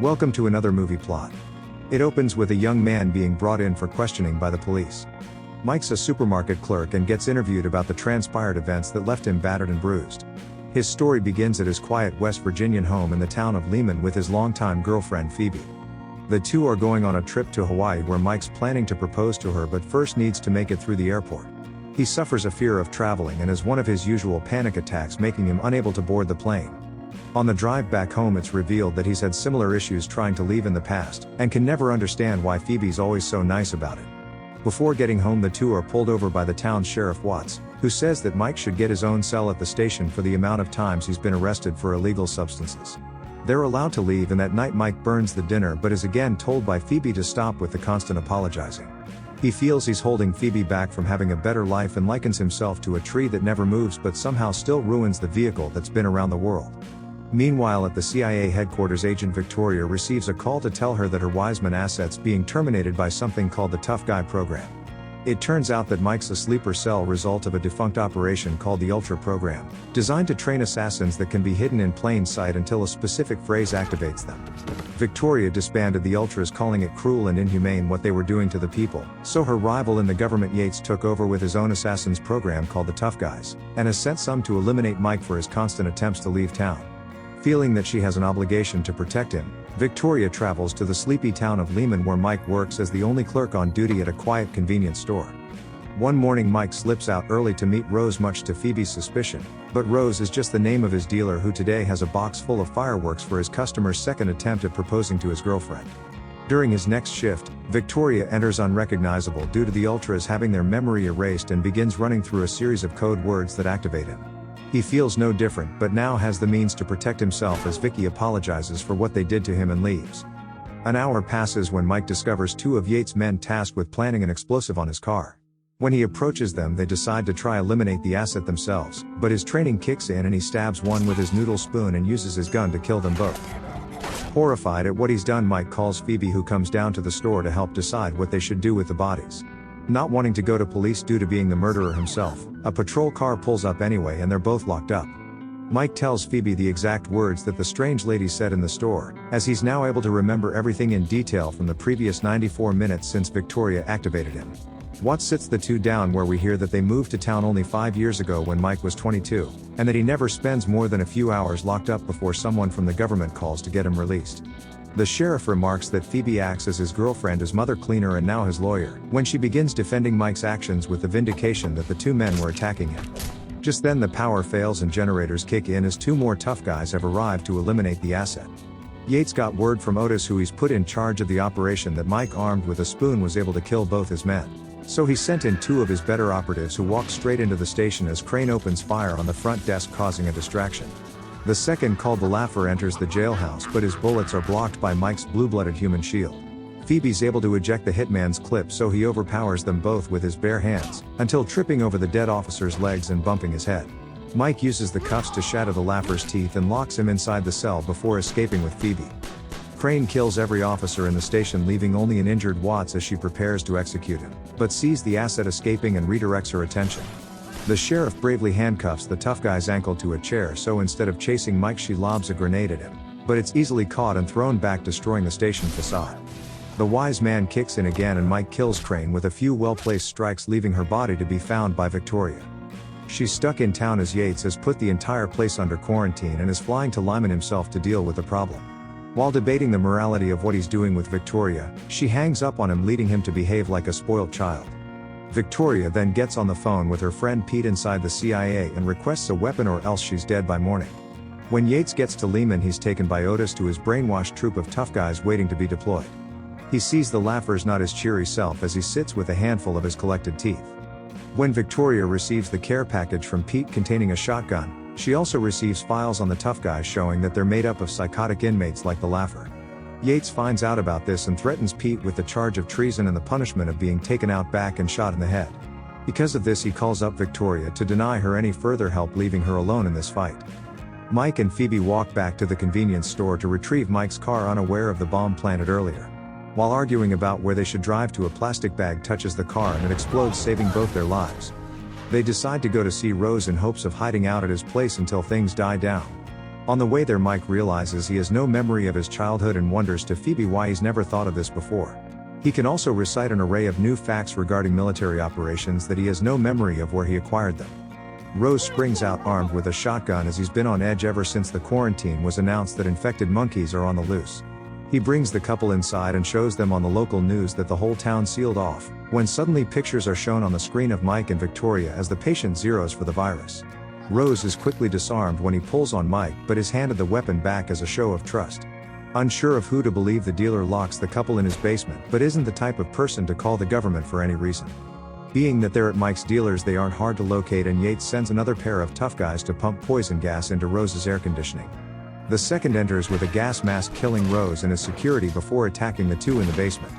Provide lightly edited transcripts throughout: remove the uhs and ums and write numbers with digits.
Welcome to another movie plot. It opens with a young man being brought in for questioning by the police. Mike's a supermarket clerk and gets interviewed about the transpired events that left him battered and bruised. His story begins at his quiet West Virginian home in the town of Lehman with his longtime girlfriend Phoebe. The two are going on a trip to Hawaii where Mike's planning to propose to her but first needs to make it through the airport. He suffers a fear of traveling and has one of his usual panic attacks making him unable to board the plane. On the drive back home it's revealed that he's had similar issues trying to leave in the past, and can never understand why Phoebe's always so nice about it. Before getting home the two are pulled over by the town sheriff Watts, who says that Mike should get his own cell at the station for the amount of times he's been arrested for illegal substances. They're allowed to leave and that night Mike burns the dinner but is again told by Phoebe to stop with the constant apologizing. He feels he's holding Phoebe back from having a better life and likens himself to a tree that never moves but somehow still ruins the vehicle that's been around the world. Meanwhile at the CIA headquarters Agent Victoria receives a call to tell her that her Wiseman asset's being terminated by something called the Tough Guy program. It turns out that Mike's a sleeper cell result of a defunct operation called the Ultra program, designed to train assassins that can be hidden in plain sight until a specific phrase activates them. Victoria disbanded the Ultras calling it cruel and inhumane what they were doing to the people, so her rival in the government Yates took over with his own assassins program called the Tough Guys, and has sent some to eliminate Mike for his constant attempts to leave town. Feeling that she has an obligation to protect him, Victoria travels to the sleepy town of Lehman where Mike works as the only clerk on duty at a quiet convenience store. One morning Mike slips out early to meet Rose much to Phoebe's suspicion, but Rose is just the name of his dealer who today has a box full of fireworks for his customer's second attempt at proposing to his girlfriend. During his next shift, Victoria enters unrecognizable due to the Ultras having their memory erased and begins running through a series of code words that activate him. He feels no different but now has the means to protect himself as Vicky apologizes for what they did to him and leaves. An hour passes when Mike discovers two of Yates' men tasked with planting an explosive on his car. When he approaches them they decide to try eliminate the asset themselves, but his training kicks in and he stabs one with his noodle spoon and uses his gun to kill them both. Horrified at what he's done Mike calls Phoebe who comes down to the store to help decide what they should do with the bodies. Not wanting to go to police due to being the murderer himself, a patrol car pulls up anyway and they're both locked up. Mike tells Phoebe the exact words that the strange lady said in the store, as he's now able to remember everything in detail from the previous 94 minutes since Victoria activated him. Watts sits the two down where we hear that they moved to town only 5 years ago when Mike was 22, and that he never spends more than a few hours locked up before someone from the government calls to get him released. The sheriff remarks that Phoebe acts as his girlfriend, his mother cleaner and now his lawyer, when she begins defending Mike's actions with the vindication that the two men were attacking him. Just then the power fails and generators kick in as two more tough guys have arrived to eliminate the asset. Yates got word from Otis, who he's put in charge of the operation, that Mike armed with a spoon was able to kill both his men. So he sent in two of his better operatives who walk straight into the station as Crane opens fire on the front desk causing a distraction. The second, called the Lasseter, enters the jailhouse but his bullets are blocked by Mike's blue-blooded human shield. Phoebe's able to eject the hitman's clip so he overpowers them both with his bare hands, until tripping over the dead officer's legs and bumping his head. Mike uses the cuffs to shatter the Lasseter's teeth and locks him inside the cell before escaping with Phoebe. Crane kills every officer in the station, leaving only an injured Watts as she prepares to execute him, but sees the asset escaping and redirects her attention. The sheriff bravely handcuffs the tough guy's ankle to a chair, so instead of chasing Mike she lobs a grenade at him, but it's easily caught and thrown back, destroying the station facade. The wise man kicks in again and Mike kills Crane with a few well-placed strikes, leaving her body to be found by Victoria. She's stuck in town as Yates has put the entire place under quarantine and is flying to Lyman himself to deal with the problem. While debating the morality of what he's doing with Victoria, she hangs up on him, leading him to behave like a spoiled child. Victoria then gets on the phone with her friend Pete inside the CIA and requests a weapon or else she's dead by morning. When Yates gets to Lehman he's taken by Otis to his brainwashed troop of tough guys waiting to be deployed. He sees the Lasseter's not his cheery self as he sits with a handful of his collected teeth. When Victoria receives the care package from Pete containing a shotgun, she also receives files on the tough guys showing that they're made up of psychotic inmates like the Lasseter. Yates finds out about this and threatens Pete with the charge of treason and the punishment of being taken out back and shot in the head. Because of this he calls up Victoria to deny her any further help, leaving her alone in this fight. Mike and Phoebe walk back to the convenience store to retrieve Mike's car, unaware of the bomb planted earlier. While arguing about where they should drive to, a plastic bag touches the car and it explodes, saving both their lives. They decide to go to see Rose in hopes of hiding out at his place until things die down. On the way there, Mike realizes he has no memory of his childhood and wonders to Phoebe why he's never thought of this before. He can also recite an array of new facts regarding military operations that he has no memory of where he acquired them. Rose springs out armed with a shotgun as he's been on edge ever since the quarantine was announced that infected monkeys are on the loose. He brings the couple inside and shows them on the local news that the whole town sealed off, when suddenly pictures are shown on the screen of Mike and Victoria as the patient zeros for the virus. Rose is quickly disarmed when he pulls on Mike but is handed the weapon back as a show of trust. Unsure of who to believe, the dealer locks the couple in his basement but isn't the type of person to call the government for any reason. Being that they're at Mike's dealers, they aren't hard to locate, and Yates sends another pair of tough guys to pump poison gas into Rose's air conditioning. The second enters with a gas mask, killing Rose and his security before attacking the two in the basement.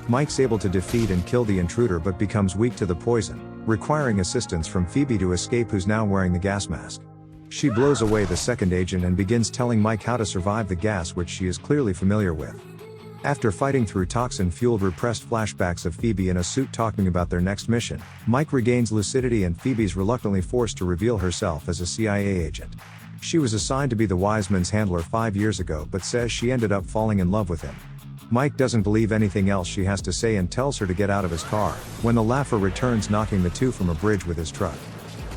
Mike's able to defeat and kill the intruder but becomes weak to the poison, requiring assistance from Phoebe to escape, who's now wearing the gas mask. She blows away the second agent and begins telling Mike how to survive the gas, which she is clearly familiar with. After fighting through toxin-fueled repressed flashbacks of Phoebe in a suit talking about their next mission, Mike regains lucidity and Phoebe's reluctantly forced to reveal herself as a CIA agent. She was assigned to be the Wiseman's handler 5 years ago but says she ended up falling in love with him. Mike doesn't believe anything else she has to say and tells her to get out of his car, when the Lasseter returns, knocking the two from a bridge with his truck.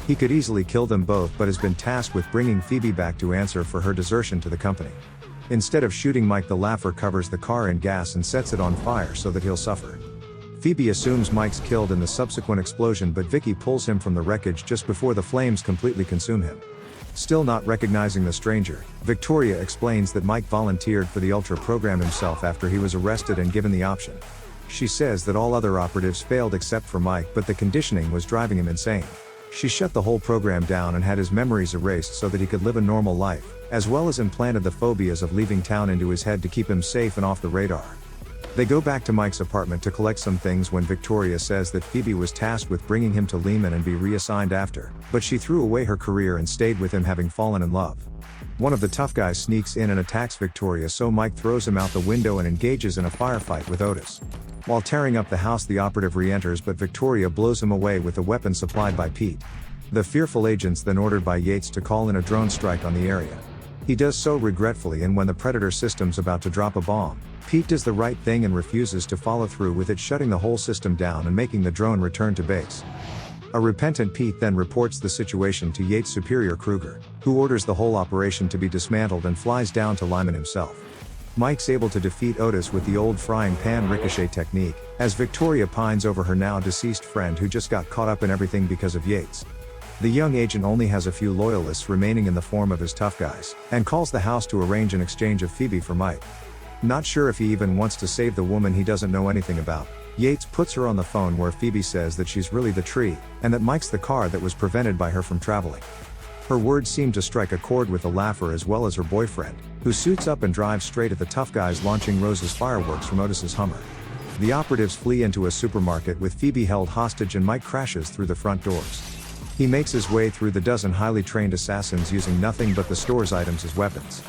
He could easily kill them both but has been tasked with bringing Phoebe back to answer for her desertion to the company. Instead of shooting Mike, the Lasseter covers the car in gas and sets it on fire so that he'll suffer. Phoebe assumes Mike's killed in the subsequent explosion, but Vicky pulls him from the wreckage just before the flames completely consume him. Still not recognizing the stranger, Victoria explains that Mike volunteered for the Ultra program himself after he was arrested and given the option. She says that all other operatives failed except for Mike, but the conditioning was driving him insane. She shut the whole program down and had his memories erased so that he could live a normal life, as well as implanted the phobias of leaving town into his head to keep him safe and off the radar. They go back to Mike's apartment to collect some things when Victoria says that Phoebe was tasked with bringing him to Lehman and be reassigned after, but she threw away her career and stayed with him, having fallen in love. One of the tough guys sneaks in and attacks Victoria, so Mike throws him out the window and engages in a firefight with Otis. While tearing up the house, the operative re-enters, but Victoria blows him away with a weapon supplied by Pete. The fearful agent's then ordered by Yates to call in a drone strike on the area. He does so regretfully, and when the Predator system's about to drop a bomb, Pete does the right thing and refuses to follow through with it, shutting the whole system down and making the drone return to base. A repentant Pete then reports the situation to Yates' superior Krueger, who orders the whole operation to be dismantled and flies down to Lyman himself. Mike's able to defeat Otis with the old frying pan ricochet technique, as Victoria pines over her now deceased friend who just got caught up in everything because of Yates. The young agent only has a few loyalists remaining in the form of his tough guys, and calls the house to arrange an exchange of Phoebe for Mike. Not sure if he even wants to save the woman he doesn't know anything about, Yates puts her on the phone where Phoebe says that she's really the tree, and that Mike's the car that was prevented by her from traveling. Her words seem to strike a chord with the Lasseter as well as her boyfriend, who suits up and drives straight at the tough guys, launching Rose's fireworks from Otis's Hummer. The operatives flee into a supermarket with Phoebe held hostage, and Mike crashes through the front doors. He makes his way through the dozen highly trained assassins using nothing but the store's items as weapons.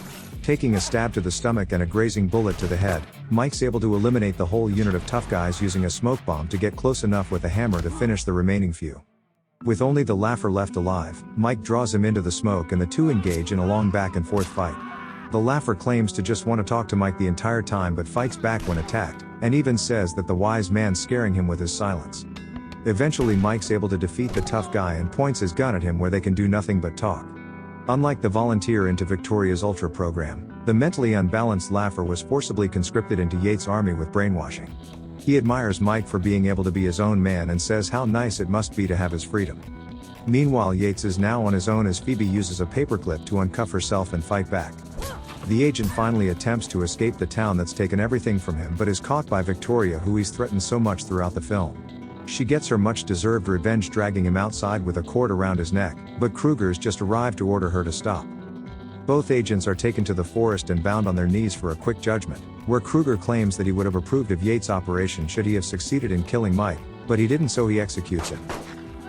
Taking a stab to the stomach and a grazing bullet to the head, Mike's able to eliminate the whole unit of tough guys using a smoke bomb to get close enough with a hammer to finish the remaining few. With only the Lasseter left alive, Mike draws him into the smoke and the two engage in a long back and forth fight. The Lasseter claims to just want to talk to Mike the entire time but fights back when attacked, and even says that the wise man's scaring him with his silence. Eventually Mike's able to defeat the tough guy and points his gun at him where they can do nothing but talk. Unlike the volunteer into Victoria's Ultra program, the mentally unbalanced Lasseter was forcibly conscripted into Yates' army with brainwashing. He admires Mike for being able to be his own man and says how nice it must be to have his freedom. Meanwhile, Yates is now on his own as Phoebe uses a paperclip to uncuff herself and fight back. The agent finally attempts to escape the town that's taken everything from him but is caught by Victoria, who he's threatened so much throughout the film. She gets her much-deserved revenge, dragging him outside with a cord around his neck, but Krueger's just arrived to order her to stop. Both agents are taken to the forest and bound on their knees for a quick judgment, where Krueger claims that he would have approved of Yates' operation should he have succeeded in killing Mike, but he didn't, so he executes him.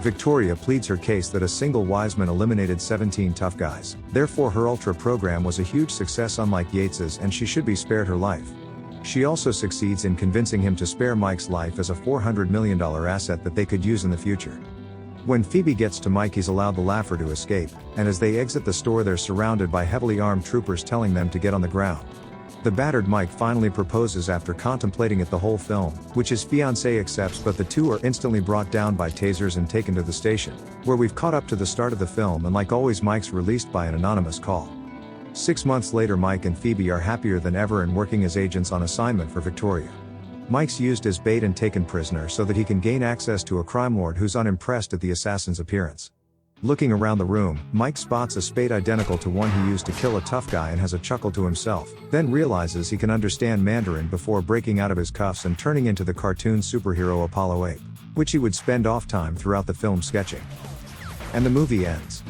Victoria pleads her case that a single Wiseman eliminated 17 tough guys, therefore her Ultra program was a huge success unlike Yates's, and she should be spared her life. She also succeeds in convincing him to spare Mike's life as a $400 million asset that they could use in the future. When Phoebe gets to Mike, he's allowed the laugher to escape, and as they exit the store they're surrounded by heavily armed troopers telling them to get on the ground. The battered Mike finally proposes after contemplating it the whole film, which his fiancée accepts, but the two are instantly brought down by tasers and taken to the station, where we've caught up to the start of the film, and like always Mike's released by an anonymous call. 6 months later, Mike and Phoebe are happier than ever and working as agents on assignment for Victoria. Mike's used as bait and taken prisoner so that he can gain access to a crime lord who's unimpressed at the assassin's appearance. Looking around the room, Mike spots a spade identical to one he used to kill a tough guy and has a chuckle to himself, then realizes he can understand Mandarin before breaking out of his cuffs and turning into the cartoon superhero Apollo 8, which he would spend off time throughout the film sketching. And the movie ends.